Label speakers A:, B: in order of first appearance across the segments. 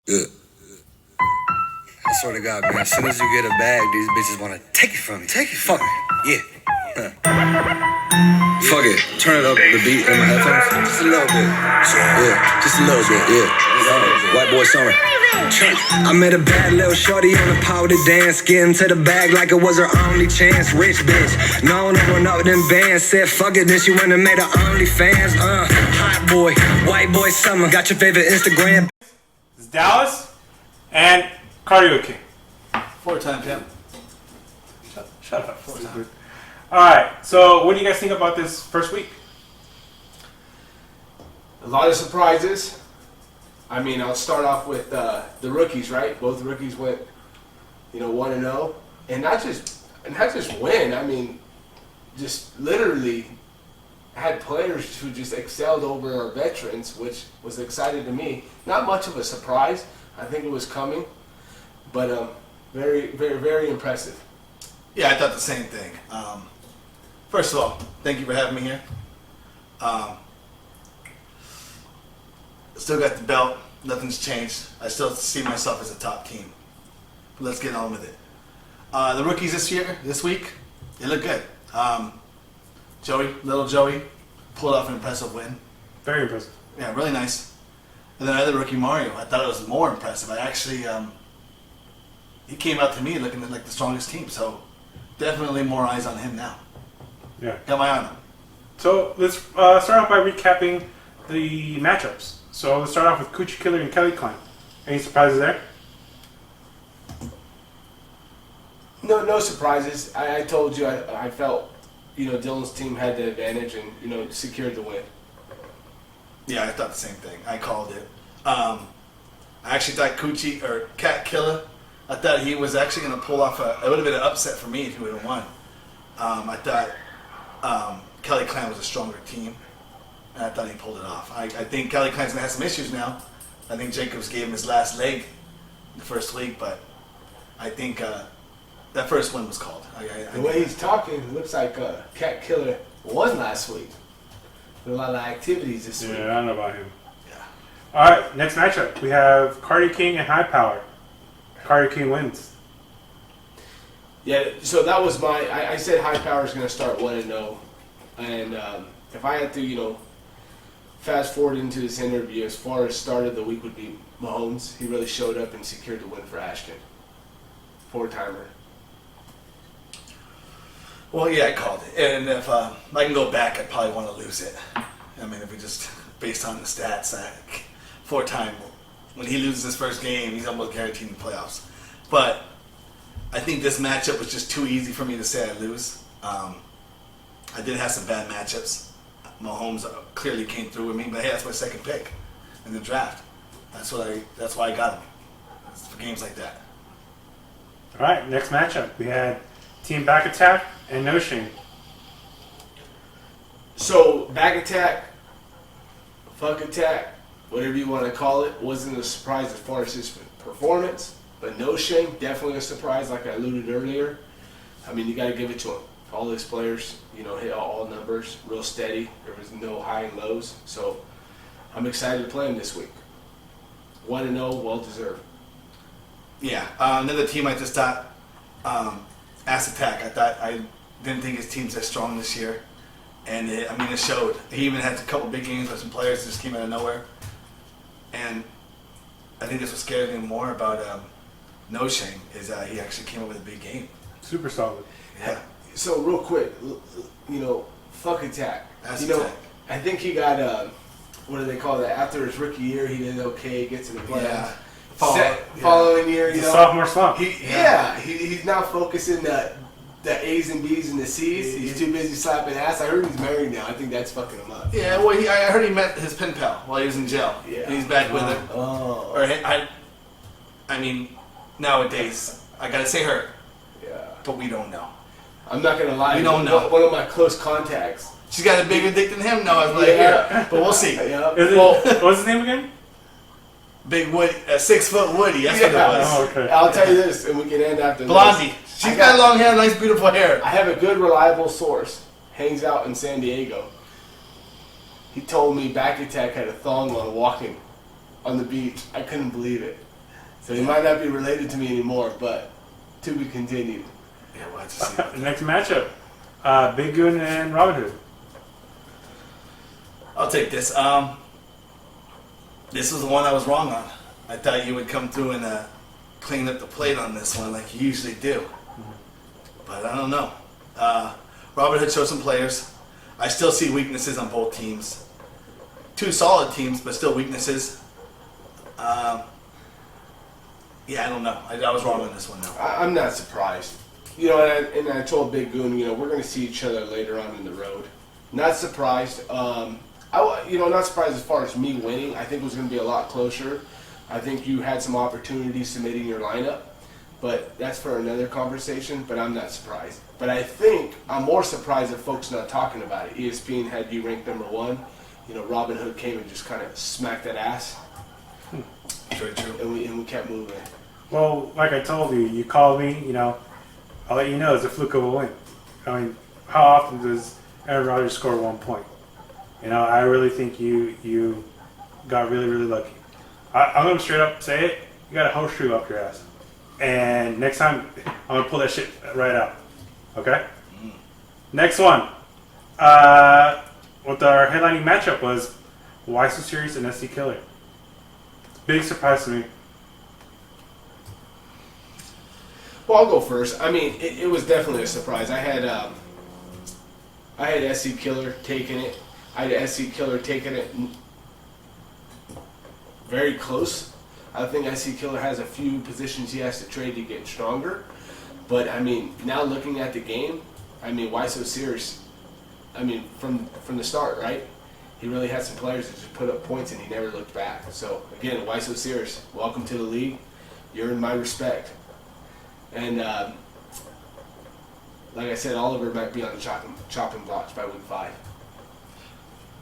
A: Yeah. I swear to God, man, as soon as you get a bag, these bitches want to take it from you. Take it. Fuck it. Yeah. Fuck it. Turn it up, the beat in my headphones. Just a little bit. Yeah. Just a little bit. Yeah. White boy summer. I met a bad little shorty on a powder dance. Getting to the bag like it was her only chance. Rich bitch, known to run up them bands. Said fuck it, then she went and made her OnlyFans. Hot boy, white boy summer. Got your favorite Instagram.
B: It's Dallas and Cardio King.
C: 4-time champ.
B: Shut up. 4-time. Alright, so what do you guys think about this first week?
D: A lot of surprises. I mean, I'll start off with the rookies, right? Both rookies went, 1-0, and not just win. I mean, just literally had players who just excelled over our veterans, which was exciting to me. Not much of a surprise. I think it was coming, but very, very, very impressive.
C: Yeah, I thought the same thing. First of all, thank you for having me here. Still got the belt. Nothing's changed. I still see myself as a top team. But let's get on with it. The rookies this week, they look good. Little Joey, pulled off an impressive win.
B: Very impressive.
C: Yeah, really nice. And then other rookie Mario, I thought it was more impressive. I actually, he came out to me looking like the strongest team. So definitely more eyes on him now.
B: Yeah.
C: Got my eye on him.
B: So let's start off by recapping the matchups. So let's start off with Coochie Killer and Kelly Klein. Any surprises there?
D: No surprises. I told you I felt, Dylan's team had the advantage and, secured the win.
C: Yeah, I thought the same thing. I called it. I actually thought Coochie or Cat Killer, I thought he was actually going to pull off it would have been an upset for me if he would have won. I thought Kelly Klein was a stronger team, and I thought he pulled it off. I think Kelly Klein's going to have some issues now. I think Jacobs gave him his last leg the first week, but I think that first win was called.
D: The way he's talking, it looks like Cat Killer won last week. There were a lot of activities this week.
B: Yeah, I don't know about him.
C: Yeah.
B: Alright, next matchup. We have Cardio King and High Power. Cardio King wins.
D: Yeah, so that was I said High Power is going to start 1-0. And if I had to, fast forward into this interview, as far as start of the week would be Mahomes. He really showed up and secured the win for Ashton. 4-timer.
C: Well, yeah, I called it. And if I can go back, I'd probably want to lose it. I mean, if we just, based on the stats, 4-time, when he loses his first game, he's almost guaranteed in the playoffs. But I think this matchup was just too easy for me to say I lose. I did have some bad matchups. Mahomes clearly came through with me, but hey, that's my second pick in the draft. That's why I got him. It's for games like that.
B: Alright, next matchup. We had Team Back Attack and No Shame.
D: So, Back Attack, Fuck Attack, whatever you want to call it, wasn't a surprise as far as his performance. But No Shame, definitely a surprise, like I alluded earlier. I mean, you got to give it to him. All his players, hit all numbers, real steady. There was no high and lows. So, I'm excited to play him this week. 1-0, well deserved.
C: Yeah, another team I just thought, Ass Attack. I didn't think his team's as strong this year, and it showed. He even had a couple big games with some players that just came out of nowhere, and I think that's what scared me more about No Shame is he actually came up with a big game.
B: Super solid.
C: Yeah.
D: So real quick, Fuck Attack.
C: Ass Attack.
D: I think he got what do they call that? After his rookie year, he did okay, gets in the playoffs.
C: Yeah.
D: Following year,
B: He's a sophomore slump.
D: He's now focusing the A's and B's and the C's. He's too busy slapping ass. I heard he's married now. I think that's fucking him up.
C: Yeah, well, I heard he met his pen pal while he was in jail.
D: Yeah.
C: And he's back with him.
D: Oh.
C: Or I mean, nowadays I gotta say her,
D: Yeah.
C: but we don't know.
D: I'm not gonna lie.
C: We don't know.
D: One of my close contacts.
C: She's got a bigger dick than him. No, I was like,
D: Yeah.
C: here, but we'll see.
D: Yeah.
B: What's his name again?
C: Big Woody, 6-foot Woody. That's what it was.
B: Oh, okay.
D: I'll tell you this, and we can end after
C: Blondie.
D: this.
C: She's got long hair, nice, beautiful hair.
D: I have a good, reliable source. Hangs out in San Diego. He told me Back Attack had a thong on walking on the beach. I couldn't believe it. So he might not be related to me anymore, but to be continued.
C: Yeah, we'll have to see.
B: The next matchup, Big Goon and Robin Hood.
C: I'll take this. This was the one I was wrong on. I thought you would come through and clean up the plate on this one like you usually do. But I don't know. Robin Hood showed some players. I still see weaknesses on both teams. Two solid teams, but still weaknesses. Yeah, I don't know. I was wrong on this one, though.
D: I'm not surprised. You know, and I told Big Goon, you know, we're going to see each other later on in the road. Not surprised. Not surprised as far as me winning. I think it was going to be a lot closer. I think you had some opportunities submitting your lineup, but that's for another conversation. But I'm not surprised. But I think I'm more surprised that folks not talking about it. ESPN had you ranked number 1. You know, Robin Hood came and just kind of smacked that ass,
C: Very true.
D: and we kept moving.
B: Well, like I told you, you called me, you know, I'll let you know it's a fluke of a win. I mean, how often does Aaron Rodgers score 1 point? You know, I really think you got really, really lucky. I'm going to straight up say it, you got a horseshoe up your ass. And next time, I'm going to pull that shit right out. Okay? Next one. What our headlining matchup was, Why So Serious and SC Killer. Big surprise to me.
D: Well, I'll go first. I mean, it was definitely a surprise. I had SC Killer taking it. I had SC Killer taking it very close. I think SC Killer has a few positions he has to trade to get stronger. But, I mean, now looking at the game, I mean, Why So Serious? I mean, from the start, right? He really had some players that just put up points and he never looked back. So, again, Why So Serious? Welcome to the league. You're in my respect. And like I said, Oliver might be on the chopping blocks by week 5.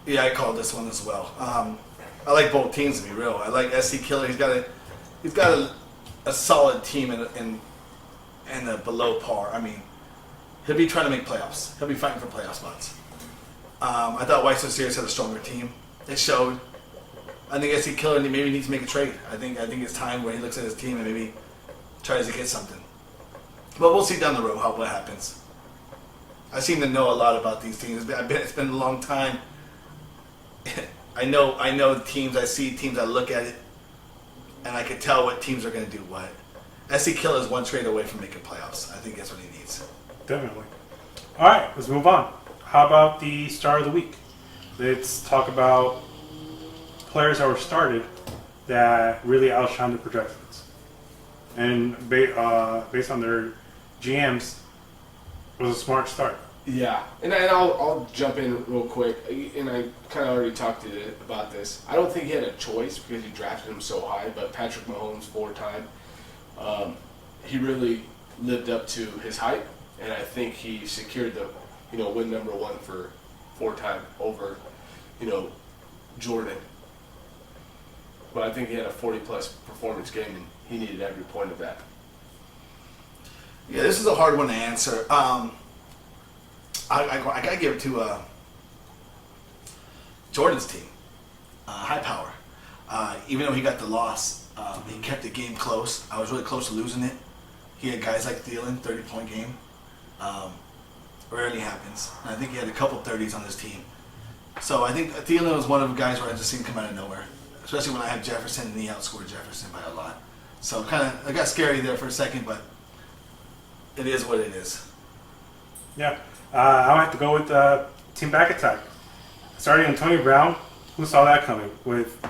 C: Yeah, I called this one as well. I like both teams, to be real. I like SC Killer. He's got a solid team and a below par. I mean, he'll be trying to make playoffs. He'll be fighting for playoff spots. I thought Why So Serious had a stronger team. It showed. I think SC Killer maybe needs to make a trade. I think it's time where he looks at his team and maybe tries to get something. But we'll see down the road what happens. I seem to know a lot about these teams. It's been a long time. I know teams. I see teams. I look at it, and I can tell what teams are going to do what. SC Killer is one trade away from making playoffs. I think that's what he needs.
B: Definitely. All right, let's move on. How about the star of the week? Let's talk about players that were started that really outshone the projections. And based on their GMs, it was a smart start.
D: Yeah, and I'll jump in real quick, and I kind of already talked about this. I don't think he had a choice because you drafted him so high, but Patrick Mahomes, 4-time, he really lived up to his hype, and I think he secured the, win number 1 for 4-time over, Jordan. But I think he had a 40-plus performance game, and he needed every point of that.
C: Yeah, this is a hard one to answer. I gotta give it to Jordan's team, High Power. Even though he got the loss, he kept the game close. I was really close to losing it. He had guys like Thielen, 30-point game. Rarely happens. And I think he had a couple 30s on his team. So I think Thielen was one of the guys where I just seen come out of nowhere, especially when I had Jefferson and he outscored Jefferson by a lot. So I got scary there for a second, but it is what it is.
B: Yeah. I have to go with team back attack. Starting Antonio Brown, who saw that coming? With,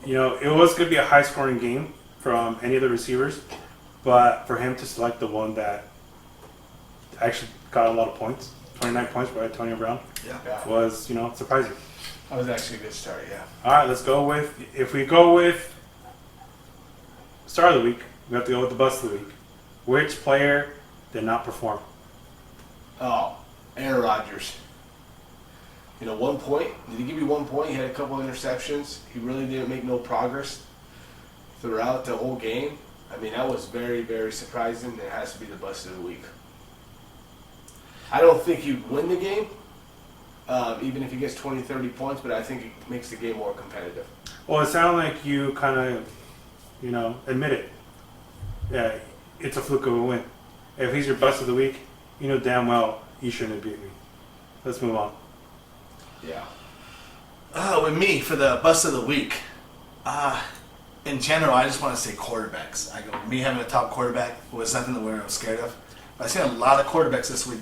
B: it was going to be a high-scoring game from any of the receivers, but for him to select the one that actually got a lot of points, 29 points by Antonio Brown, was, surprising.
D: That was actually a good start, yeah.
B: All right, let's go with, if we go with star of the week, we have to go with the bust of the week. Which player did not perform?
D: Oh, Aaron Rodgers. 1 point. Did he give you 1 point? He had a couple interceptions. He really didn't make no progress throughout the whole game. I mean, that was very, very surprising. It has to be the bust of the week. I don't think he'd win the game, even if he gets 20, 30 points, but I think it makes the game more competitive.
B: Well, it sounded like you kind of, admit it. yeah, it's a fluke of a win. If he's your bust of the week, you know damn well you shouldn't have beat me. Let's move on.
D: Yeah.
C: With me for the bust of the week, in general, I just want to say quarterbacks. I go, me having a top quarterback was something that I was scared of. But I've seen a lot of quarterbacks this week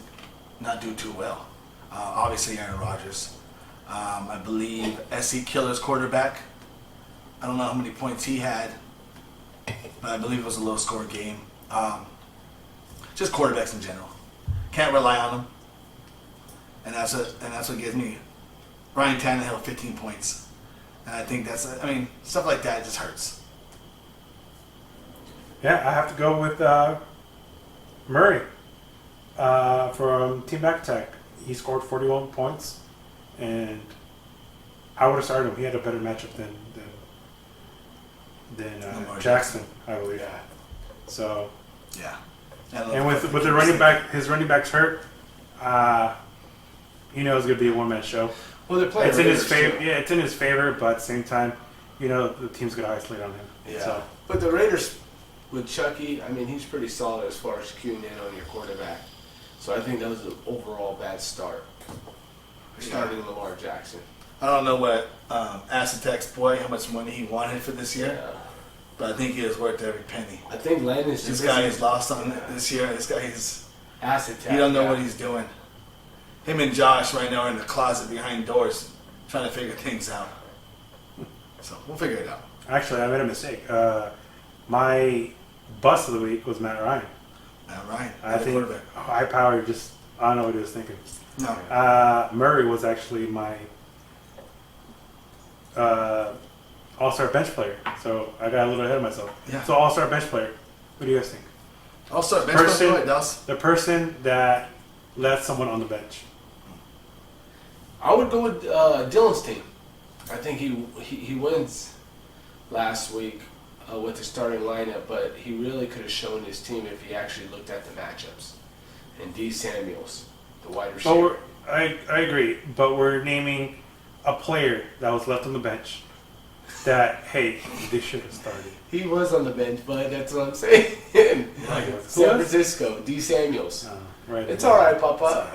C: not do too well. Obviously, Aaron Rodgers. I believe SC Killer's quarterback. I don't know how many points he had, but I believe it was a low score game. Just quarterbacks in general. Can't rely on them. And that's what gives me Ryan Tannehill 15 points. And I think stuff like that just hurts.
B: Yeah, I have to go with Murray from Team Back Attack. He scored 41 points, and I would have started him. He had a better matchup than Jackson, I believe.
D: Yeah.
B: So,
C: Yeah.
B: and with the running back, his running back's hurt. You know it's going to be a one-man show.
D: Well, they're playing.
B: It's in his
D: Raiders,
B: favor.
D: too.
B: Yeah, it's in his favor, but at the same time, you know the team's going to isolate on him.
D: Yeah.
B: So,
D: But the Raiders with Chucky, I mean, he's pretty solid as far as queuing in on your quarterback. So I think that was an overall bad start. Starting Lamar Jackson.
C: I don't know what Asatek's boy, how much money he wanted for this year,
D: Yeah.
C: but I think he is worth every penny.
D: I think Landon's
C: This guy is lost on it this year. This guy is.
D: acid tap.
C: He don't know what he's doing. Him and Josh right now are in the closet behind doors trying to figure things out. So we'll figure it out.
B: actually, I made a mistake. My bust of the week was Matt Ryan.
C: Ryan,
B: I think
C: quarterback.
B: high power just, I don't know what he was thinking.
C: No.
B: Murray was actually my all-star bench player, so I got a little ahead of myself.
C: Yeah.
B: So all-star bench player. What do you guys think?
C: I'll start bench
B: Person-
C: player, Dallas.
B: The person that left someone on the bench.
D: I would go with Dylan's team. I think he wins last week with the starting lineup, but he really could have shown his team if he actually looked at the matchups. And D. Samuels, the wide receiver.
B: I agree, but we're naming a player that was left on the bench that, hey, they should have started.
D: He was on the bench, but that's what I'm saying. San Francisco, D. Samuels.
B: Right.
D: It's all right, Papa.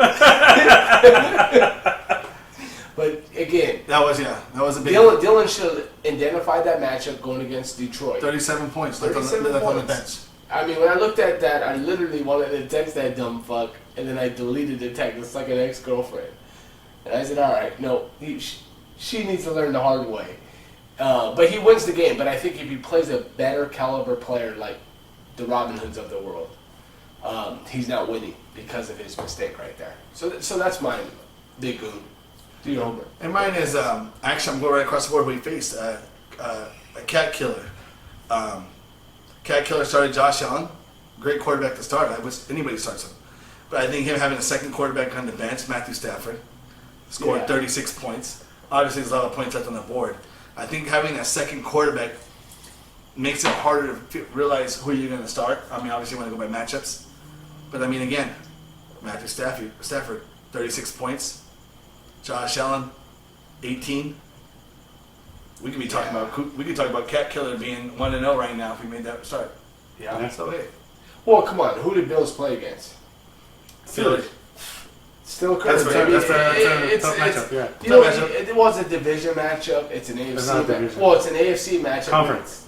D: But again,
C: That was a big
D: Dylan should identify that matchup going against Detroit.
C: 37 points left on
D: 37
C: the
D: points.
C: bench.
D: I mean, when I looked at that, I literally wanted to text that dumb fuck, and then I deleted the text. It's like an ex-girlfriend. And I said, all right, no, she needs to learn the hard way. But he wins the game. But I think if he plays a better caliber player like the Robin Hoods of the world, he's not winning because of his mistake right there. So that's my big goon. Do your homework.
C: And mine is actually I'm going right across the board. We faced a cat killer. Cat killer started Josh Allen, great quarterback to start. I wish anybody starts him, but I think him having a second quarterback on the bench, Matthew Stafford, scored 36 points. Obviously, there's a lot of points left on the board. I think having a second quarterback makes it harder to realize who you're going to start. I mean, obviously, you want to go by matchups, but I mean, again, Matthew Stafford, 36 points. Josh Allen, 18. We could be talking about Cat Killer being 1-0 right now if we made that start.
D: Yeah.
C: So hey,
D: Well, come on. Who did Bills play against?
C: Philly.
D: Still
C: That's
D: Kirk.
C: right.
D: I mean,
B: That's a tough matchup, yeah.
D: You know,
C: Tough matchup.
D: it was a division matchup. It's an
B: It's not a
D: AFC.
B: division.
D: Well, it's an AFC matchup.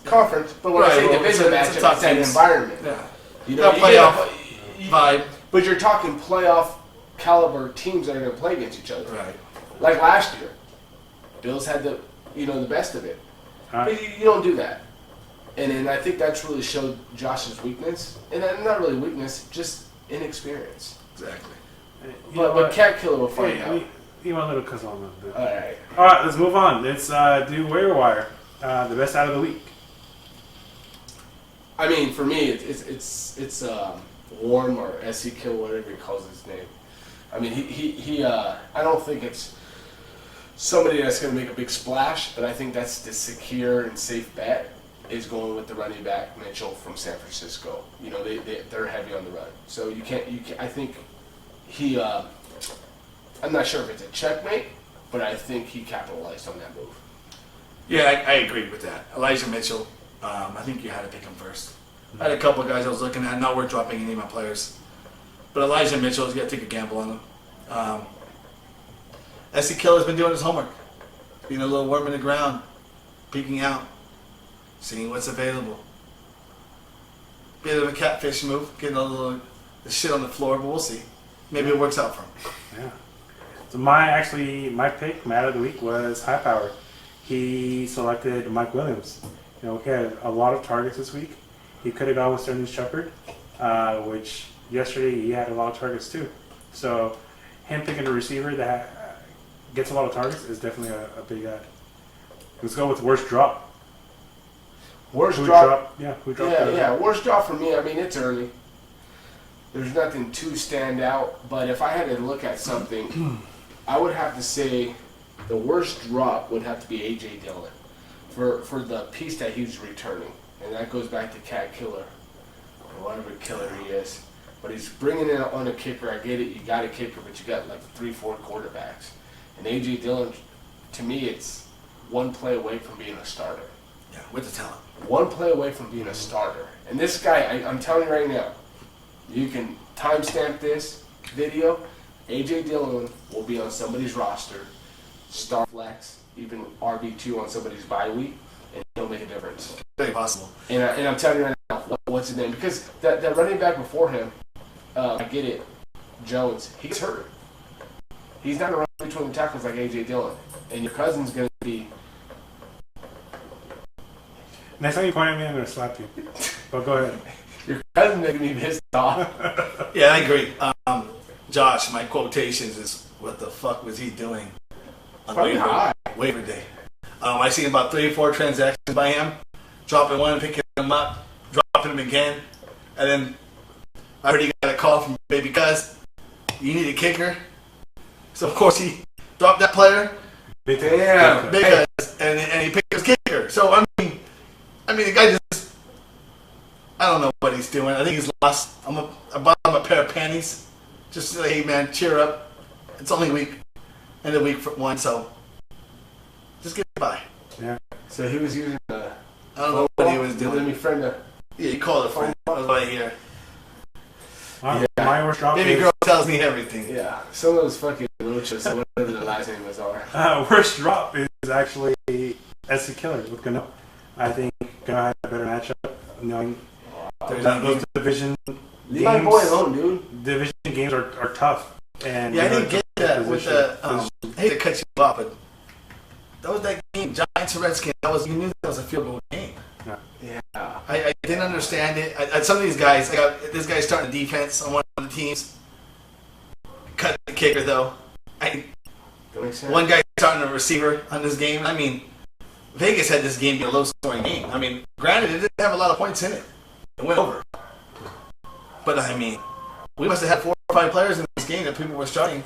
D: Conference. But when I
C: Right,
D: say
C: well,
D: division
C: it's a
D: matchup,
C: tough
D: it's an
C: teams.
D: environment.
C: Yeah.
D: You know,
C: Not playoff
D: you-
C: vibe.
D: But you're talking playoff caliber teams that are going to play against each other.
C: Right.
D: Like last year, Bills had the best of it.
B: All right.
D: But you don't do that. And then I think that's really showed Josh's weakness. And not really weakness, just inexperience.
C: Exactly.
D: But Cat Killer will find
B: Hey,
D: out.
B: you want a little cuz on that.
D: All right.
B: All right, let's move on. Let's do waiver wire. The best out of the week.
D: I mean, for me, it's Warm or SC Kill, whatever he calls his name. I mean, he I don't think it's somebody that's going to make a big splash, but I think that's the secure and safe bet is going with the running back Mitchell from San Francisco. You know, they're heavy on the run, so you can't. I think he. I'm not sure if it's a checkmate, but I think he capitalized on that move.
C: Yeah, I agree with that. Elijah Mitchell, I think you had to pick him first. I had a couple of guys I was looking at, not worth dropping any of my players. But Elijah Mitchell's got to take a gamble on him. S.C. Killer's been doing his homework, being a little worm in the ground, peeking out, seeing what's available. Bit of a catfish move, getting a little the shit on the floor, but we'll see. Maybe it works out for him.
B: Yeah. So my pick, Matt of the week, was high power. He selected Mike Williams. He had a lot of targets this week. He could have gone with Sterling Shepard, which yesterday he had a lot of targets too. So him picking a receiver that gets a lot of targets is definitely a big add. Let's go with worst drop.
D: Worst
B: Who
D: drop.
B: Who dropped?
D: Yeah. Worst drop for me. I mean, it's early. There's nothing to stand out. But if I had to look at something, I would have to say the worst drop would have to be A.J. Dillon for the piece that he's returning. And that goes back to Cat Killer, or whatever killer he is. But he's bringing it on a kicker. I get it. You got a kicker, but you got like 3-4 quarterbacks. And A.J. Dillon, to me, it's one play away from being a starter.
C: Yeah, with the talent.
D: One play away from being a starter. And this guy, I'm telling you right now, you can timestamp this video. A.J. Dillon will be on somebody's roster, star flex, even RB2 on somebody's bye week, and he'll make a difference.
C: Very possible.
D: And I'm telling you right now, what's his name? Because that running back before him, I get it, Jones, he's hurt. He's not around between the tackles like A.J. Dillon. And your cousin's going to be...
B: Next time you point at me, I'm going to slap you. But go ahead.
D: Your cousin's going to be pissed off.
C: Yeah, I agree. Josh, my quotations is, what the fuck was he doing on
D: Probably high.
C: waiver day? I seen about 3 or 4 transactions by him, dropping one and picking him up, dropping him again, and then I heard he got a call from Baby Cuz. You need a kicker. So, of course, he dropped that player,
B: Big
D: Damn.
C: Big Cuz, and he picked his kicker. So, I mean, the guy just, I don't know what he's doing. I think he's lost. I bought him a pair of panties. Just say, hey, man, cheer up. It's only week, end of week for 1, so just get by.
B: Yeah.
D: So he was using
C: I don't know what he was
D: Let
C: doing.
D: me friend the...
C: Yeah, you called it friend. That was what I hear.
B: My worst drop
C: Baby
B: is,
C: girl tells me everything.
D: Yeah, some of those fucking roaches, whatever the last names are.
B: worst drop is actually SC Killer with Gano. I think Gano had a better matchup, knowing those division
D: Leave my boy alone, dude.
B: division games are tough. And
C: Yeah, I
B: Gano
C: didn't get
B: took
C: that with the.
B: position.
C: I hate to cut you off, but that was that game, Giants and Redskins. You knew that was a field goal game.
D: Yeah.
C: I didn't understand it. Some of these guys, this guy's starting defense on one of the teams. Cut the kicker though.
D: That makes sense.
C: One guy starting a receiver on this game. I mean, Vegas had this game be a low-scoring game. I mean, granted, it didn't have a lot of points in it. It went over. But I mean, we must have had 4 or 5 players in this game that people were starting.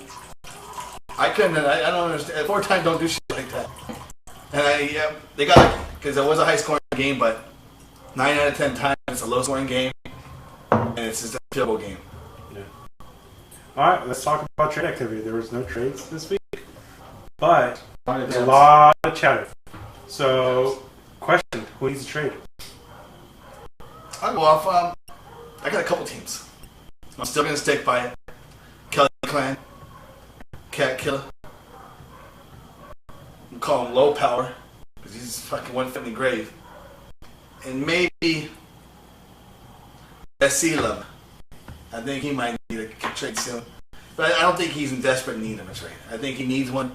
C: I couldn't. I don't understand. 4 times don't do shit like that. And they got it because it was a high-scoring game, but 9 out of 10 times it's a low-scoring game, and it's just a field goal game.
B: All right, let's talk about trade activity. There was no trades this week, but there's a
D: Attempts.
B: lot of chatter. So, question: who needs a trade?
C: I'll go off. I got a couple teams. I'm still gonna stick by it. Kelly Clan, Cat Killer. I'm calling him low power because he's fucking 1 foot in the grave. And maybe Love. I think he might need a trade soon, but I don't think he's in desperate need of a trade. I think he needs one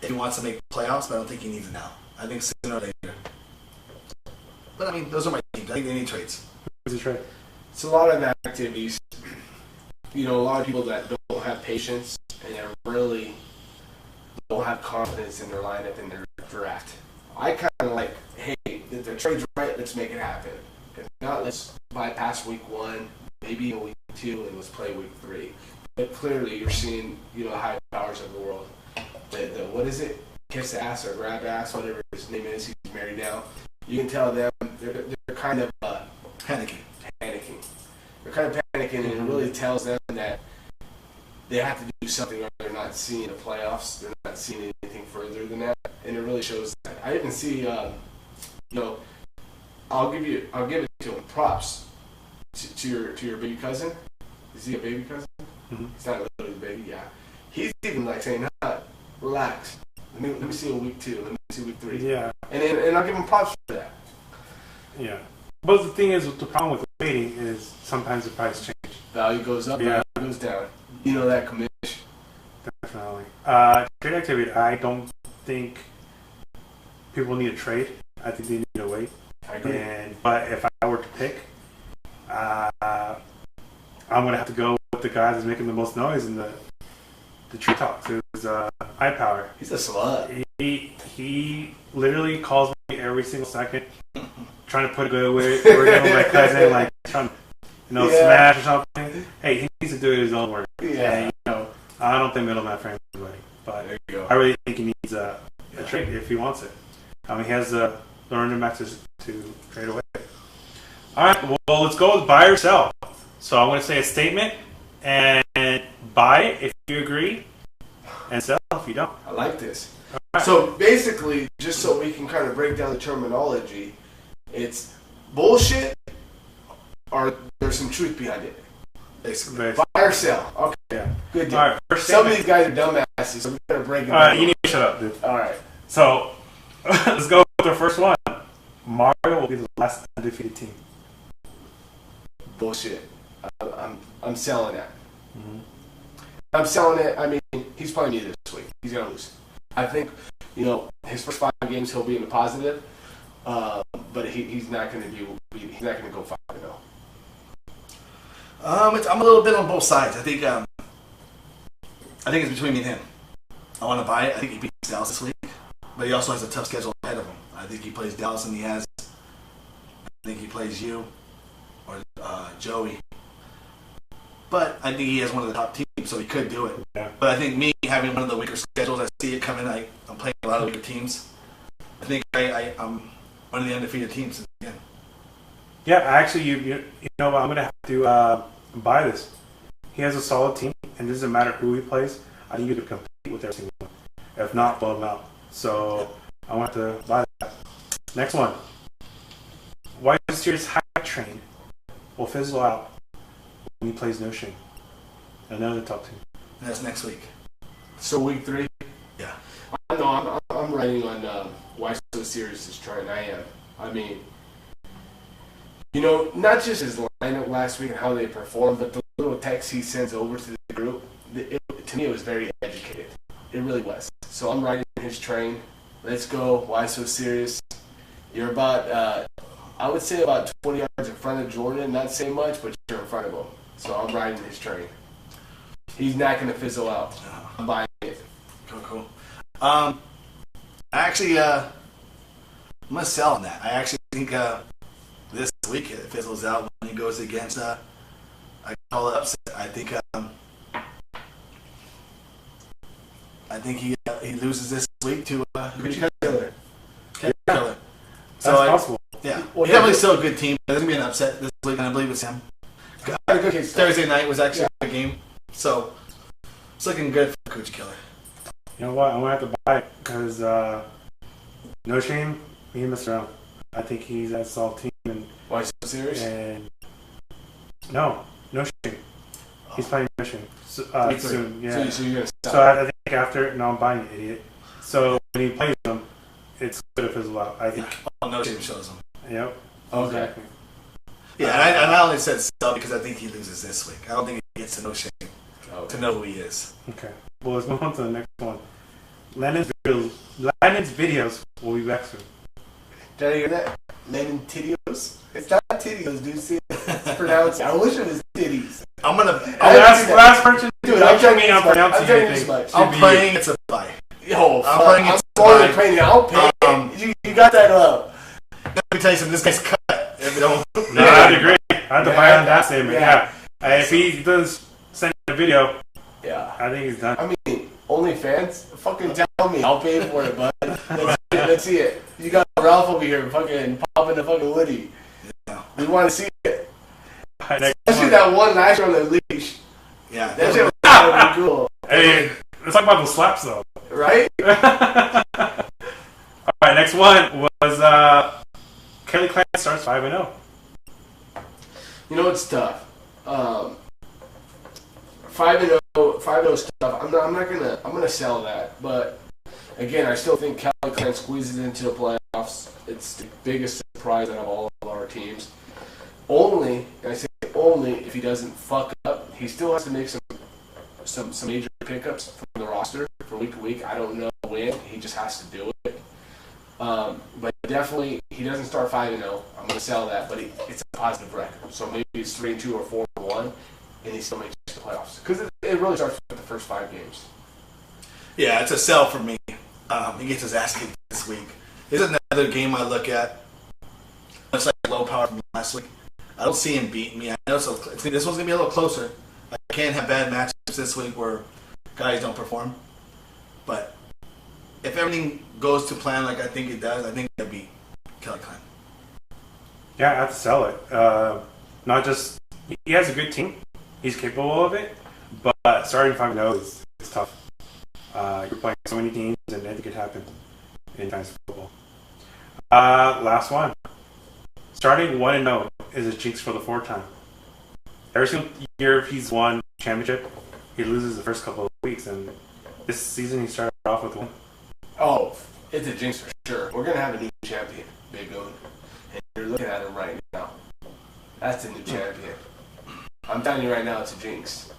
C: if he wants to make playoffs, but I don't think he needs it now. I think sooner or later. But I mean, those are my teams. I think they need trades.
B: Who's a trade?
D: It's a lot of activities. A lot of people that don't have patience and that really don't have confidence in their lineup and their draft. I kind of like, hey, if the trade's right, let's make it happen. If not, let's bypass week 1, maybe even week 2, and let's play week 3. But clearly, you're seeing, the high powers of the world. The what is it? Kiss ass or grab ass, whatever his name is. He's married now. You can tell them they're kind of
C: Panicking.
D: They're kind of panicking, and it really tells them that they have to do something or they're not seeing the playoffs. They're not seeing anything further than that, and it really shows that. I even see, I'll give it to them props. to your baby cousin. Is he a baby cousin?
B: Mhm.
D: He's not literally a baby. Yeah. He's even like saying, "Nah, relax. Let me see week 2. Let me see week 3."
B: Yeah,
D: And I'll give him props for that.
B: yeah. But the thing is, the problem with waiting is sometimes the price change.
D: Value goes up,
B: Yeah.
D: value goes down. You know that, commish.
B: Definitely. Trade activity. I don't think people need to trade. I think they need to wait.
D: I agree.
B: But if I were to pick, I'm gonna have to go with the guy that's making the most noise in the tree talks. It was iPower.
C: He's a slut.
B: He literally calls me every single second, trying to put a good word in with my cousin, like trying to, smash or something. Hey, he needs to do his own work.
D: Yeah.
B: And, I don't think middleman for anybody, but
D: There you go.
B: I really think he needs a trade if he wants it. He has the earning matches to trade away. All right, well, let's go with buy or sell. So I'm going to say a statement and buy it if you agree, and sell if you don't.
D: I like this.
B: right.
D: So basically, just so we can kind of break down the terminology, it's bullshit or there's some truth behind it.
C: Basically.
D: Buy or sell. Okay.
B: Yeah.
D: Good deal.
B: All right, first
D: Some of
B: statement.
D: these guys are dumbasses, so we gotta break it
B: All right,
D: down.
B: you need to shut up, dude.
D: All right.
B: So let's go with the first one. Mario will be the last undefeated team.
D: Bullshit. I'm selling that. I'm selling it. I mean, he's playing me this week. He's gonna lose. I think, his first 5 games he'll be in the positive, but he's not gonna he's not gonna go 5-0.
C: I'm a little bit on both sides. I think it's between me and him. I want to buy it. I think he beats Dallas this week, but he also has a tough schedule ahead of him. I think he plays Dallas and I think he plays you or Joey. But I think he has one of the top teams, so he could do it.
B: Yeah.
C: But I think me having one of the weaker schedules, I see it coming. I'm playing a lot of weaker teams. I think I'm one of the undefeated teams again.
B: Yeah, actually, you know what? I'm gonna have to buy this. He has a solid team, and it doesn't matter who he plays. I think you could compete with every single one. If not, blow him out. So I want to buy that. Next one. Why Series Hype Train will fizzle out when he plays No Shame. Another top team.
C: And that's next week.
D: So week 3.
C: Yeah.
D: I'm writing on why so serious is trying. I am. I mean, not just his lineup last week and how they performed, but the little text he sends over to the group. To me, it was very educated. It really was. So I'm riding his train. Let's go. Why so serious? You're about, I would say about 20 yards in front of Jordan. Not say much, but you're in front of him. So I'm riding his train. He's not going to fizzle out. I'm buying it.
C: Cool. I'm going to sell on that. I actually think this week it fizzles out when he goes against, I call it upset. I think he loses this week to
D: Killer.
C: Killer.
B: That's
C: So
B: possible.
C: yeah,
D: Well,
C: definitely still a good team. There's going to be an upset this week, and I believe it's him.
D: Okay,
C: Thursday night was actually a good game, so it's looking good for Coach Killer.
B: You know what? I'm gonna have to buy it because No Shame, he messed around. I think he's a solid team, and
D: Why so serious?
B: no Shame. He's playing No Shame
D: Week 3.
B: soon. Yeah.
D: So you're going to
B: So
D: stop.
B: I think after, no, I'm buying it, idiot. So when he plays them, it's going to fizzle out. I think.
C: Oh, no shame shows him.
B: Yep.
D: Okay.
B: Exactly.
C: Yeah, and I only said sell because I think he loses this week. I don't think he gets to no shame to know who he is.
B: Okay. Well, let's move on to the next one. Lennon's videos will be back soon.
D: Did I hear that? Lennon Titios? It's not Titios, dude. See, it's pronounced. I wish it was titties.
C: I'm gonna.
B: Last person,
D: Dude,
B: don't
D: I'm
B: show me I'm
D: trying
B: pronouncing
D: this
B: anything.
D: much.
C: I'm playing. It's a buy.
D: Yo,
C: I'm playing it
D: I'm more than
C: tonight.
D: playing it. I'll pay it. You got that up.
C: Let me tell you something. This guy's cut. If you don't.
B: No, I have to agree. I have to buy on that statement.
D: Yeah.
B: Yeah. If he does send a video,
D: Yeah.
B: I think he's done.
D: I mean, OnlyFans? Fucking tell me. I'll pay for it, bud. Let's see it. You got Ralph over here fucking popping the fucking Woody.
C: Yeah.
D: We want to see it.
B: Next
D: Especially
B: one.
D: that one last year on the leash.
C: Yeah.
D: That shit was pretty cool.
B: Hey, let's talk about the slaps though.
D: Right?
B: All right, next one was Kelly Klein starts 5-0.
D: You know, it's tough. 5-0, 5-0 is tough. I'm gonna sell that, but again, I still think Cali squeezes into the playoffs. It's the biggest surprise out of all of our teams. Only, and I say only, if he doesn't fuck up. He still has to make some major pickups from the roster from week to week. I don't know when. He just has to do it. But definitely, he doesn't start 5-0. I'm going to sell that, but it's a positive record. So maybe it's 3-2 or 4-1, and he still makes the playoffs. Because it really starts with the first 5 games.
C: Yeah, it's a sell for me. He gets his ass kicked this week. This is another game I look at. It's like low power from last week. I don't see him beating me. I know this one's going to be a little closer. I can't have bad matchups this week where guys don't perform. But if everything goes to plan like I think it does, I think it'll beat Kelly Klein.
B: Yeah, I have to sell it. Not just he has a good team. He's capable of it. But starting 5-0 is tough. You're playing so many teams, and anything could happen in fantasy football. Last one. Starting 1-0 is a jinx for the 4th time. Every single year he's won championship, he loses the first couple of weeks, and this season he started off with 1.
D: Oh, it's a jinx for sure. We're going to have a new champion, Big Owen. And you're looking at him right now. That's a new champion. I'm telling you right now, it's a jinx.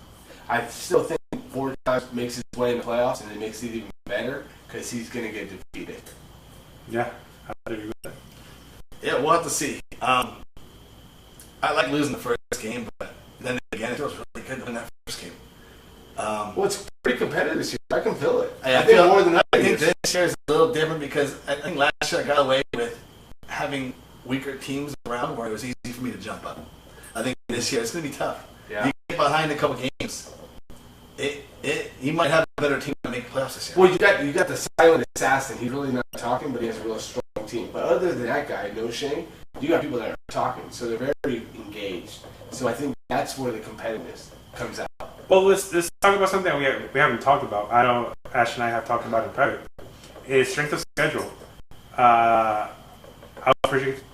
D: I still think 4 times makes his way in the playoffs, and it makes it even better because he's going to get defeated.
B: Yeah, I agree with that.
C: Yeah, we'll have to see. I like losing the first game, but then again, it feels really good to win that first game.
D: Well, it's pretty competitive this year. I can feel it.
C: I
D: think
C: feel
D: more than
C: I
D: other
C: think
D: years.
C: this year is a little different because I think last year I got away with having weaker teams around where it was easy for me to jump up. I think this year it's going to be tough.
D: Yeah.
C: You get behind a couple games, you might have a better team to make playoffs this year.
D: Well, you got the silent assassin. He's really not talking, but he has a real strong team. But other than that guy, No Shane, you got people that are talking, so they're very engaged. So I think that's where the competitiveness comes out.
B: Well, let's talk about something that we haven't talked about. I know Ash and I have talked about in private. Is strength of schedule. I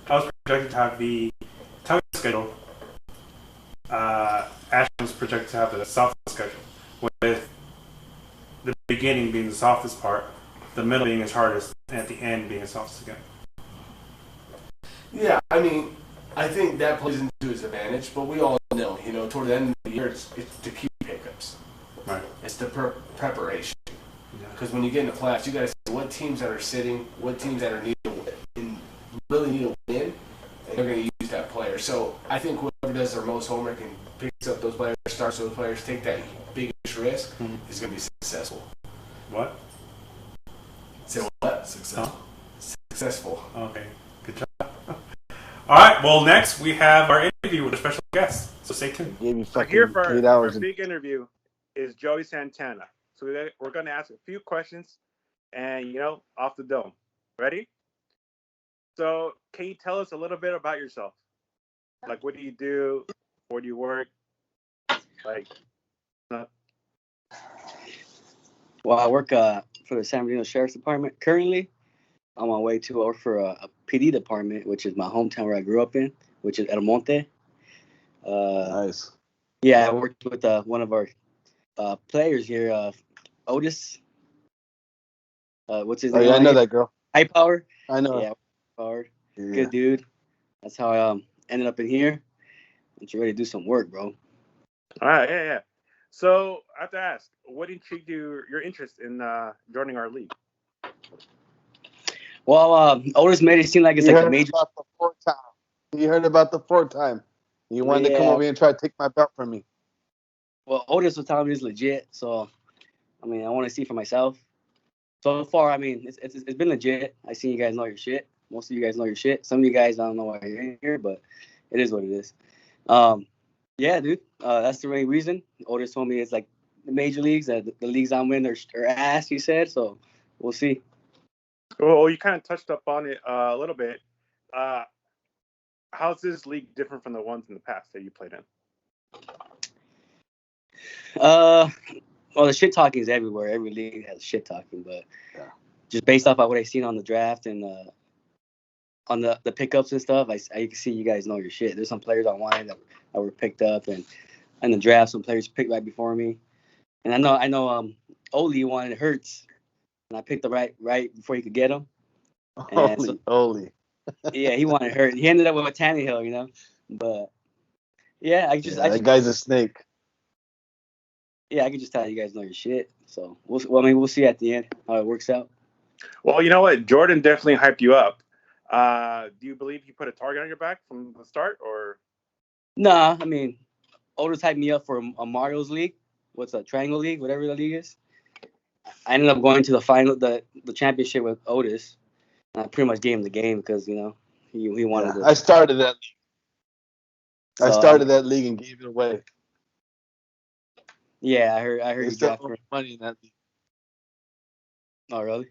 B: was projected to have the toughest schedule. Ash was projected to have the softest schedule, with the beginning being the softest part, the middle being his hardest, and at the end being his softest again.
D: Yeah, I mean, I think that plays into his advantage, but we all know, toward the end of the year, it's the key pickups.
B: Right.
D: It's the preparation. Because when you get in the playoffs, you got to see what teams that are sitting, what teams that are really need a win, and they're going to use that player. So I think whoever does their most homework and picks up those players, starts those players, take that biggest risk, is going to be successful.
B: What?
D: Say what?
C: Successful.
D: Successful.
B: Okay. Good job. All right. Well, next we have our interview with a special guest. So stay tuned.
E: Gave you
F: So
E: fucking
F: here for
E: 8
F: our
E: hours.
F: big interview is Joey Santana. So we're going to ask a few questions and, off the dome. Ready? So can you tell us a little bit about yourself? Like, what do you do? Where do you work? Like,
G: Well, I work for the San Bernardino Sheriff's Department currently. On my way to work for a PD department, which is my hometown where I grew up in, which is El Monte.
E: Nice.
G: Yeah, I worked with one of our players here, Otis. What's his
E: Oh
G: name?
E: yeah, I know that girl.
G: High Power.
E: I know.
G: Yeah, powered.
E: Yeah.
G: Good dude. That's how I ended up in here. I'm ready to do some work, bro.
F: all right, yeah. So I have to ask, what intrigued your interest in joining our league?
G: Well, Otis made it seem like it's
E: You
G: like a
E: heard
G: major.
E: about the 4th time. You heard about the 4th time. You wanted to come
G: Yeah.
E: over here and try to take my belt from me.
G: Well, Otis was telling me it's legit, so I mean, I want to see for myself. So far, I mean, it's been legit. I seen you guys know your shit. Most of you guys know your shit. Some of you guys don't know why you're in here, but it is what it is. Yeah, dude, that's the main reason. Otis told me it's like the major leagues, the leagues I'm in are ass. He said, so we'll see.
F: Well, you kind of touched up on it a little bit. How's this league different from the ones in the past that you played in?
G: Well, the shit talking is everywhere. Every league has shit talking, but
E: Yeah.
G: just based off of what I've seen on the draft and on the pickups and stuff, I can see you guys know your shit. There's some players I wanted that were picked up, and in the draft, some players picked right before me. And I know Oli wanted Hurts, and I picked the right before he could get him. And so,
E: Holy.
G: yeah, he wanted Hurts. He ended up with Tannehill, But yeah,
E: That guy's a snake.
G: I can just tell you guys know your shit. So we'll see at the end how it works out.
F: Well, you know what? Jordan definitely hyped you up. Do you believe he put a target on your back from the start, or?
G: Nah, I mean, Otis hyped me up for a Mario's league. What's a triangle league? Whatever the league is. I ended up going to the final, the championship with Otis. And I pretty much gave him the game because he wanted it.
E: I started that.
G: So,
E: I started that league and gave it away.
G: Yeah, I heard
E: They
G: you
E: still
G: got
E: owe money in that league.
G: Oh, really?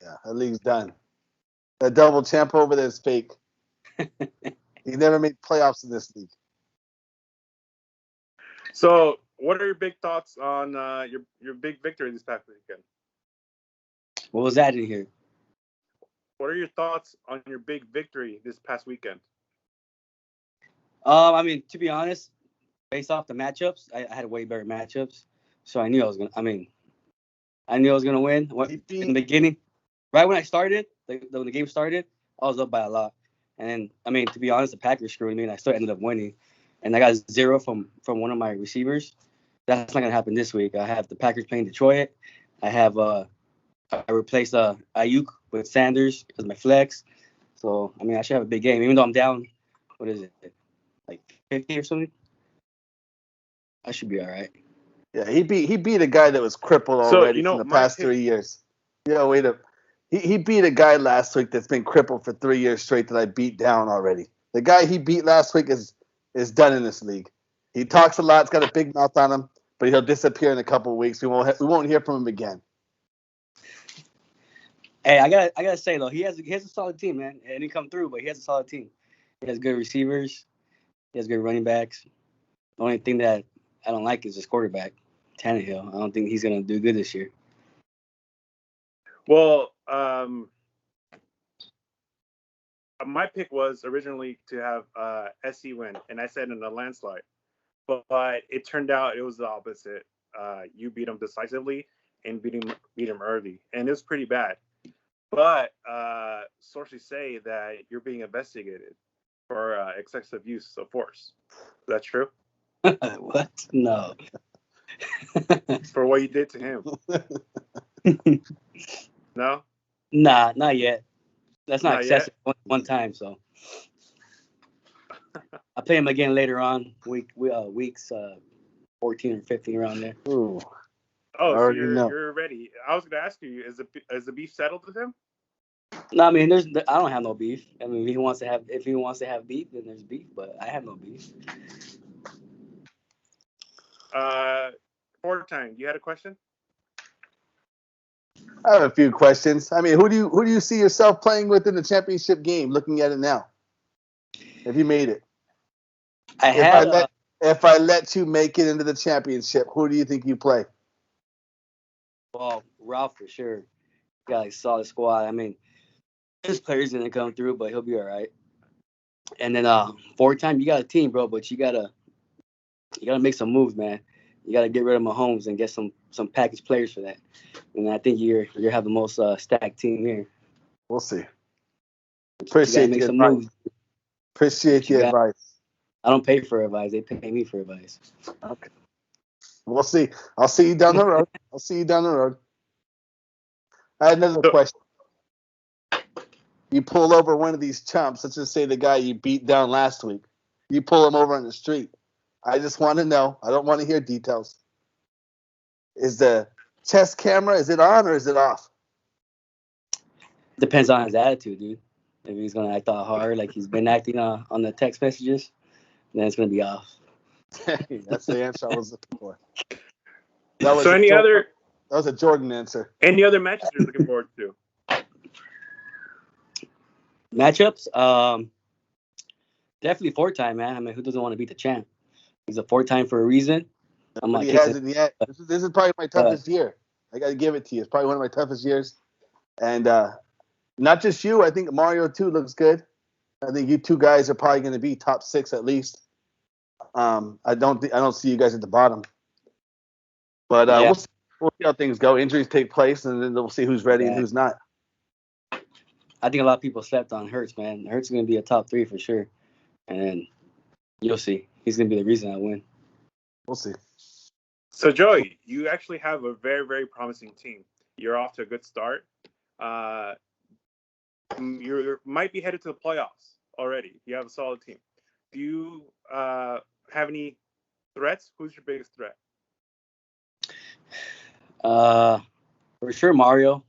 E: Yeah, that league's done. That double champ over there is fake. He never made playoffs in this league.
F: So, what are your big thoughts on your big victory this past weekend?
G: What was that in here?
F: What are your thoughts on your big victory this past weekend?
G: I mean, to be honest, based off the matchups, I had way better matchups, so I knew I was gonna. I knew I was gonna win. In the beginning, right when I started, when the game started, I was up by a lot. And then, to be honest, the Packers screwed me, and I still ended up winning. And I got 0 from one of my receivers. That's not gonna happen this week. I have the Packers playing Detroit. I have I replaced Ayuk with Sanders as my flex. So I should have a big game, even though I'm down. What is it? Like 50 or something? I should be all right.
E: Yeah, he beat a guy that was crippled already from the past 3 years. Yeah, wait up. He beat a guy last week that's been crippled for 3 years straight that I beat down already. The guy he beat last week is done in this league. He talks a lot, he's got a big mouth on him, but he'll disappear in a couple of weeks. We won't hear from him again.
G: Hey, I gotta say though, he has a solid team, man. And he come through, but he has a solid team. He has good receivers. He has good running backs. The only thing that I don't like is his quarterback, Tannehill. I don't think he's gonna do good this year.
F: Well, my pick was originally to have SC win, and I said in a landslide, but it turned out it was the opposite. You beat him decisively and beat him early, and it was pretty bad. But sources say that you're being investigated for excessive use of force. Is that true?
G: What? No.
F: For what you did to him? No?
G: Nah, not yet. That's not
F: Not
G: excessive. One time, so I'll play him again later on. Weeks 14 or 15 around there.
E: Ooh.
F: Oh, so
E: already know.
F: you're ready. I was gonna ask you, is the beef settled with him?
G: No, I don't have no beef. If he wants to have beef, then there's beef. But I have no beef.
F: Fourth time, you had a question?
E: I have a few questions. Who do you see yourself playing with in the championship game? Looking at it now, if you made it, if I let you make it into the championship, who do you think you play?
G: Well, Ralph for sure. Got a solid squad. His player's gonna come through, but he'll be all right. And then fourth time, you got a team, bro, but you gotta make some moves, man. You gotta get rid of Mahomes and get some package players for that. And I think you have the most stacked team here.
E: We'll see. Appreciate the advice. Appreciate the advice.
G: I don't pay for advice. They pay me for advice.
E: Okay. We'll see. I'll see you down the road. I had another question. You pull over one of these chumps, let's just say the guy you beat down last week. You pull him over on the street. I just want to know. I don't want to hear details. Is the chest camera, is it on or is it off?
G: Depends on his attitude, dude. If he's going to act all hard like he's been acting on the text messages, then it's going to be off.
E: That's the answer I was looking for.
F: That
E: was a Jordan answer.
F: Any other matches you're looking forward to?
G: Matchups? Definitely fourth time, man. Who doesn't want to beat the champ? He's a fourth time for a reason.
E: He hasn't yet. This is probably my toughest year. I got to give it to you. It's probably one of my toughest years. And Not just you. I think Mario too looks good. I think you two guys are probably going to be top 6 at least. I don't see you guys at the bottom. But we'll see how things go. Injuries take place, and then we'll see who's ready and who's not.
G: I think a lot of people slept on Hurts, man. Hurts is going to be a top 3 for sure. And you'll see. He's going to be the reason I win.
E: We'll see.
F: So, Joey, you actually have a very, very promising team. You're off to a good start. You might be headed to the playoffs already. You have a solid team. Do you have any threats? Who's your biggest threat?
G: For sure, Mario.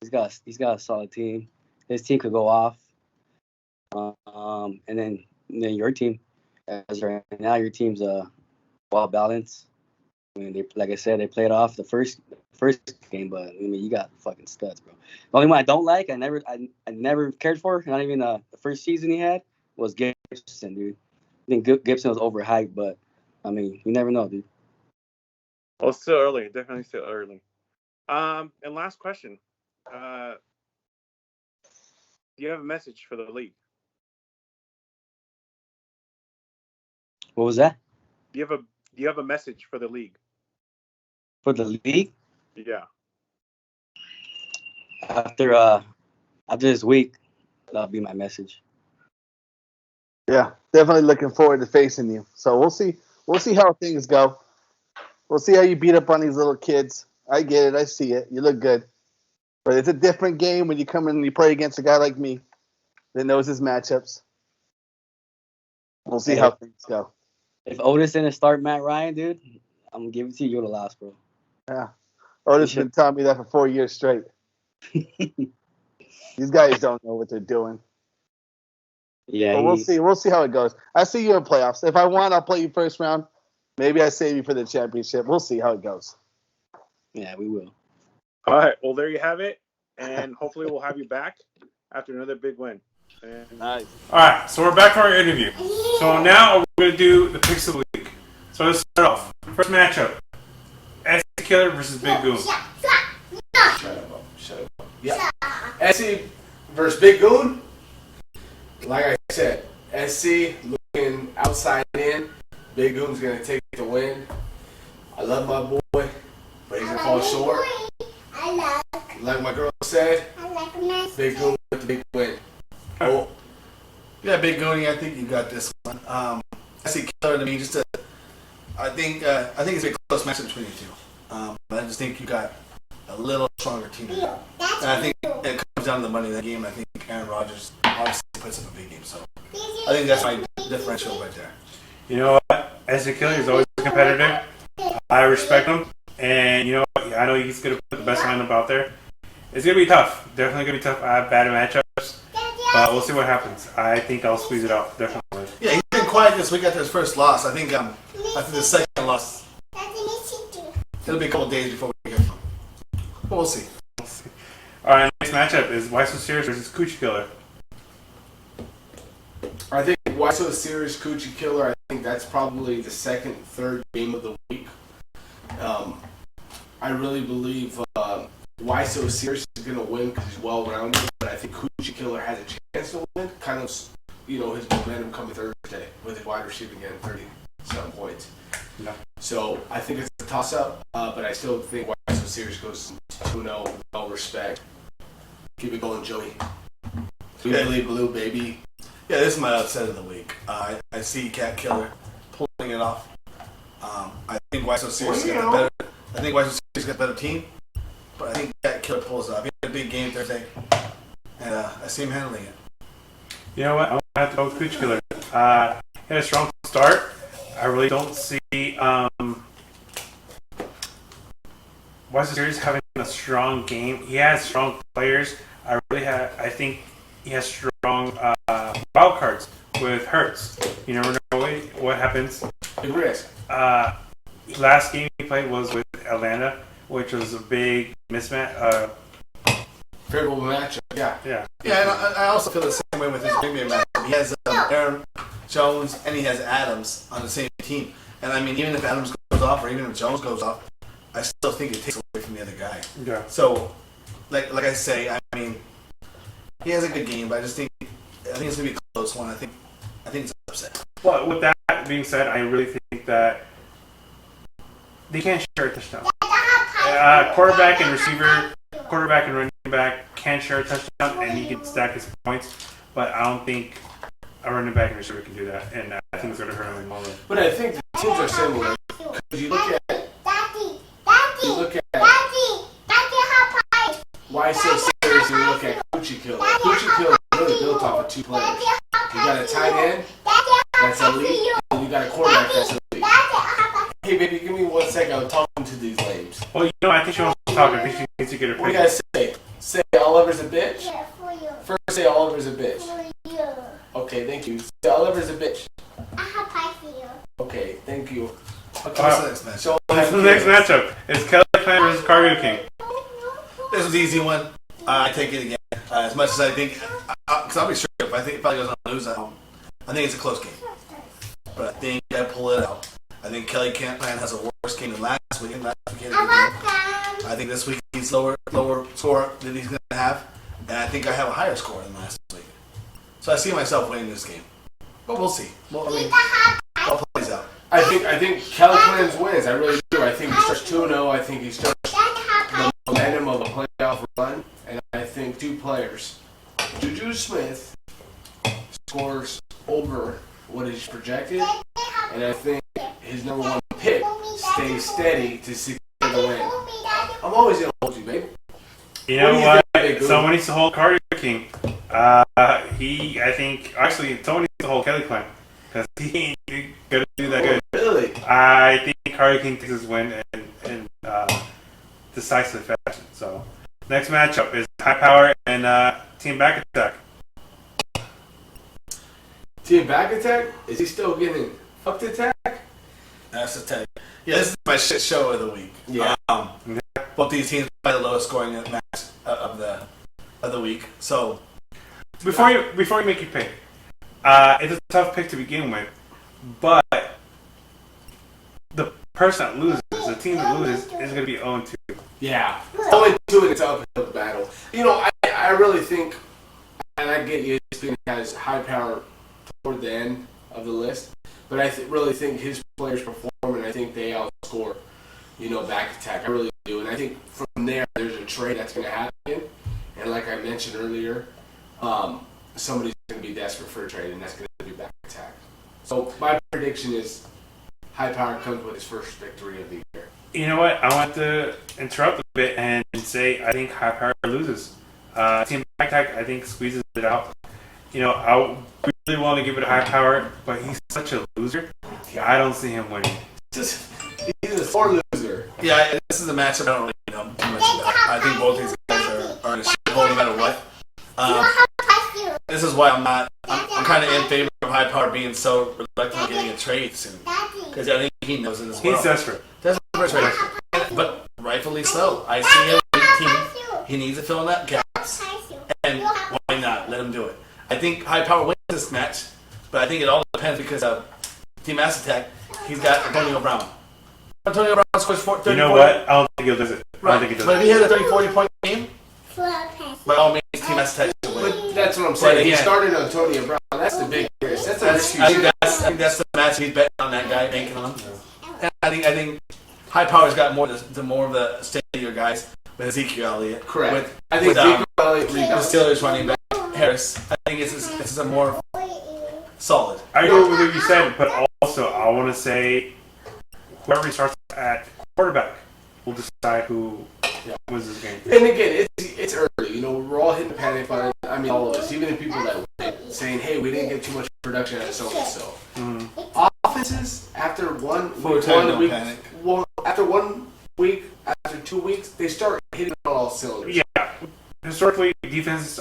G: He's got a solid team. His team could go off. And then your team, as right now, your team's well balanced. I mean, they, like I said, they played off the first game, but I mean, you got fucking studs, bro. The only one I don't like, I never cared for, not even the first season he had, was Gibson, dude. I think Gibson was overhyped, but I mean, you never know, dude.
F: Well, it's still early. Definitely still early. And last question. Do you have a message for the league?
G: What was that?
F: Do you have a message for the league?
G: For the league?
F: Yeah.
G: After this week, that'll be my message.
E: Yeah, definitely looking forward to facing you. So we'll see. We'll see how things go. We'll see how you beat up on these little kids. I get it. I see it. You look good. But it's a different game when you come in and you play against a guy like me that knows his matchups. We'll see how things go.
G: If Otis didn't start Matt Ryan, dude, I'm going to give it to you. You're the last, bro.
E: Yeah. Otis has been telling me that for 4 years straight. These guys don't know what they're doing.
G: Yeah,
E: but we'll see. We'll see how it goes. I see you in playoffs. If I want, I'll play you first round. Maybe I save you for the championship. We'll see how it goes.
G: Yeah, we will.
F: All right. Well, there you have it. And hopefully we'll have you back after another big win.
E: Nice.
B: All right. So we're back for our interview. So now we're going to do the picks of the week. So let's start off. First matchup. SC Killer versus Big Goon.
D: Shut up. Yeah. SC versus Big Goon. Like I said, SC looking outside in. Big Goon's going to take the win. I love my boy, but he's going to fall short. Like my girl said, Big Goon with the big win.
C: Oh. Yeah, Big Goony, I think you got this one. SC Killer to me, I think it's a close matchup between you two. But I just think you got a little stronger team. And I think it comes down to the money in that game. I think Aaron Rodgers obviously puts up a big game. So I think that's my differential right there.
B: You know what? SC Killer is always a competitor. I respect him. And you know what? I know he's going to put the best lineup out there. It's going to be tough. Definitely going to be tough. I have bad matchups. But we'll see what happens. I think I'll squeeze it out. Definitely.
C: Yeah, he's been quiet this week after his first loss. I think after the second loss, it'll be a couple days before we get him. But we'll see.
B: All right, next matchup is Why So Serious versus Coochie Killer.
D: I think Why So Serious Coochie Killer, I think that's probably the second, third game of the week. I really believe Why So Serious is going to win because he's well-rounded, but I think Coochie Killer has a chance to win. Kind of, his momentum coming Thursday with his wide receiver getting 30-some points.
B: Yeah.
D: So I think it's a toss-up, but I still think Why So Serious goes 2-0, well respect. Keep it going, Joey. Blue, baby.
C: Yeah, this is my upset of the week. I see Cat Killer pulling it off. I think Why So Serious got the better. I think Why So Serious got the better team, but I think Cat Killer pulls it off. He had a big game Thursday, and I see him handling it.
B: You know what? I'm going to have to go with Coochie Killer. He had a strong start. I really don't see Why So Serious having a strong game. He has strong players. I think he has strong wild cards with Hurts. You never know what happens.
D: Big risk.
B: Last game he played was with Atlanta, which was a big mismatch.
D: Favorable matchup, yeah.
B: Yeah.
C: Yeah, and I also feel the same way with his big man matchup. He has Aaron Jones and he has Adams on the same team. And I mean, even if Adams goes off or even if Jones goes off, I still think it takes away from the other guy.
B: Yeah.
C: So, like I say, I mean, he has a good game, but I think it's gonna be a close one. I think it's an upset.
B: Well, with that being said, I really think that they can't share a touchdown. Quarterback and running back can share a touchdown, and he can stack his points. But I don't think a running back and receiver can do that, and I think it's going to hurt him in the long run.
D: But I think the teams are similar. Because you look at why so serious. You look at Coochie Kill. Coochie Kill is really built off of two players. You got a tight end that's elite, and you got a quarterback that's elite. Hey, baby, give me 1 second. I'm talking to these lames.
B: Well, I think she wants to talk. I think she needs to get her
D: What do you guys say? Say Oliver's a bitch? First, say Oliver's a bitch. Okay, thank you. Say Oliver's a bitch. Okay, thank you.
C: Okay, what's the next match?
B: So the next matchup is Kelly Clan versus Cargo King.
C: This was an easy one. I take it again. As much as I think, because I'll be straight up, I think if I goes on to lose at home, I think it's a close game. But I think I pull it out. I think Kelly Clan has a worse game than last week. Last week he had a good game. I think this week he's lower score than he's going to have. And I think I have a higher score than last week. So I see myself winning this game. But we'll see. Well, I mean, all plays out.
D: I think Kelly Clan wins. I really do. I think he starts 2-0. I think he starts the momentum of a playoff run. And I think two players, Juju Smith, scores over what is projected. And I think his number one pick stays steady to secure the win. I'm always going to hold you, baby.
B: You know what? Someone needs to hold Cargo King. Someone needs to hold Kelly Clan. Because he ain't going to do that good.
D: Really?
B: I think Cargo King takes his win in decisive fashion. So, next matchup is High Power and Team Back Attack.
D: Team Back Attack? Is he still getting fucked attack?
C: That's the tag. Yeah, this is my shit show of the week.
D: Yeah.
C: Both these teams by the lowest scoring match of the week. So
B: Before you make your pick, it's a tough pick to begin with, but the person that loses, the team that loses, is going to be 0-2.
D: Yeah. 0-2 and it's an uphill battle. I really think, and I get ESPN has High Power toward the end of the list, but I really think his players perform, and I think they outscore, Back Attack. I really do, and I think from there, there's a trade that's going to happen, and like I mentioned earlier, somebody's going to be desperate for a trade, and that's going to be Back Attack. So my prediction is High Power comes with his first victory of the year.
B: You know what? I want to interrupt a bit and say I think High Power loses. Team Back Attack, I think, squeezes it out. I really want to give it a High Power, but he's such a loser. I don't see him winning.
C: just
D: He's a sore loser.
C: yeah, this is a matchup I don't really know too much about. I think both these guys are in a shithole no matter what. This is why I'm kind of in favor of High Power being so reluctant on getting a trade soon. Because I think he knows it as well.
B: He's desperate.
C: That's the first trade. But rightfully so. I see him with the team. He needs to fill in that gaps. And why not? Let him do it. I think High Power wins this match, but I think it all depends because of Team Mass Attack. He's got Antonio Brown. Antonio Brown scores 30.
B: You know what? I don't think he'll do it.
C: Right. But if he had a 30-40 point game, by all means, Team Mass Attack should win.
D: But that's what I'm saying. He started Antonio Brown. That's the big risk. That's a risk.
C: I think that's the match he's betting on that guy, banking on. And I think High Power's got more of the steadier guys with Ezekiel Elliott.
D: Correct. I think Ezekiel Elliott
C: the Steelers running back Harris. I think it's a more solid.
B: I agree with what you said, but also I want to say whoever starts at quarterback will decide who wins this game.
D: And again, it's early. We're all hitting the panic button. I mean, all of us, even the people that win, saying, "Hey, we didn't get too much production out of so and so." Offenses after after 1 week, after 2 weeks, they start hitting on all cylinders.
B: Yeah, historically, defenses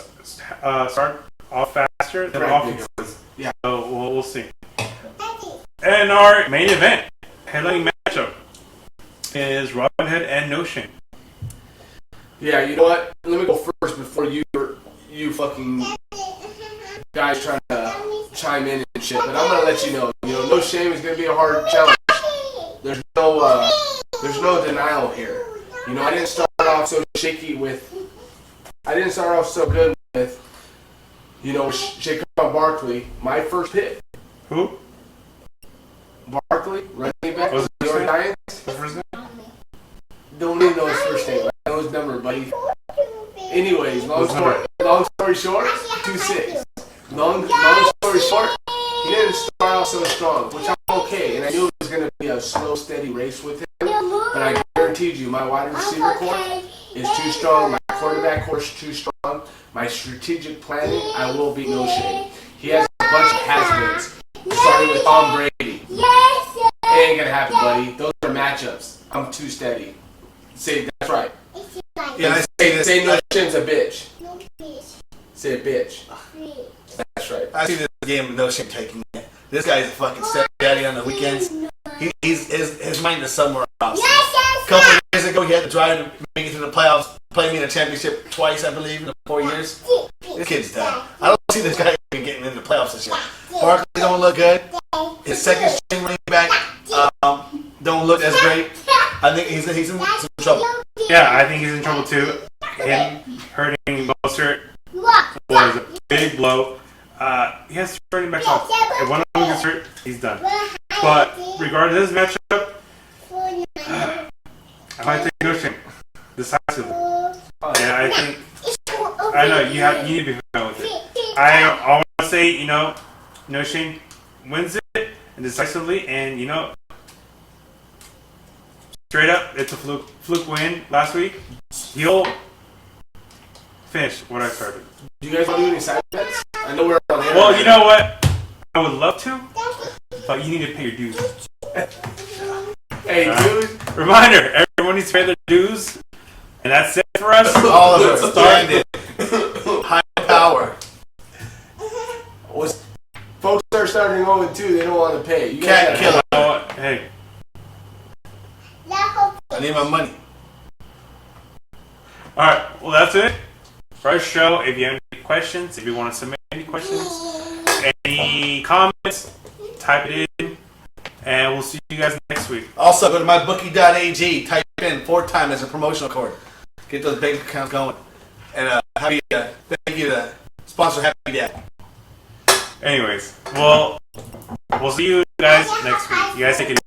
B: start off faster than offenses.
D: Yeah.
B: So we'll see. And our main event, headlining matchup, is Robin Hood and No Shame.
D: Yeah, you know what? Let me go first before you fucking guys trying to chime in and shit. But I'm gonna let you know. No Shame is gonna be a hard challenge. There's no denial here. I didn't start off so shaky with. I didn't start off so good with You know, Saquon Barkley, my first pick.
B: Who?
D: Barkley, running back,
B: What's
D: New
B: his
D: York
B: name?
D: Giants.
B: What's his name?
D: Don't even know his first name. I know his number, buddy. Anyways, long story short, 2-6. Long story short, he didn't start out so strong, which I'm okay. And I knew it was going to be a slow, steady race with him. But I guaranteed you, my wide receiver core is too strong. My quarterback core is too strong. My strategic planning, I will beat No Shame. He has a bunch of has-beens, starting with Tom Brady. It ain't going to happen, buddy. Those are matchups. I'm too steady. Say, that's right.
C: Yeah, I say this.
D: Say No Shame's a bitch. Say a bitch. That's right.
C: I see this game with No Shame taking it. This guy's a fucking stepdaddy on the weekends. His mind is somewhere else. A couple of years ago, he had to drive to make it to the playoffs, play me in a championship twice, I believe, in the 4 years. This kid's done. I don't see this guy getting in the playoffs this year. Barkley don't look good. His second string running back don't look as great. I think he's in some trouble.
B: Yeah, I think he's in trouble too. Him hurting Mostert was a big blow. He has 3 running backs off. If one of them gets hurt, he's done. But regardless of this matchup, I might take No Shame decisively. Yeah, I think. I know you need to be familiar with it. I want to say, No Shame wins it and decisively, and straight up, it's a fluke win last week. He'll finish what I started.
D: Do you guys want to do any side bets? I know we're on the
B: Well, you know what? I would love to, but you need to pay your dues.
D: Hey, dude.
B: Reminder, everyone needs to pay their dues. And that's it for us.
C: All of it. Started. High power.
D: Folks are starting 0-2. They don't want to pay. You
C: Cat killer.
B: Hey.
C: I need my money.
B: Alright, well that's it for our show. If you have any questions, if you want to submit any questions, any comments, type it in. And we'll see you guys next week.
C: Also, go to mybookie.ag. Type in 4-time as a promotional code. Get those bank accounts going. And thank you to sponsor Happy Dad.
B: Anyways, we'll see you guys next week. You guys take it easy.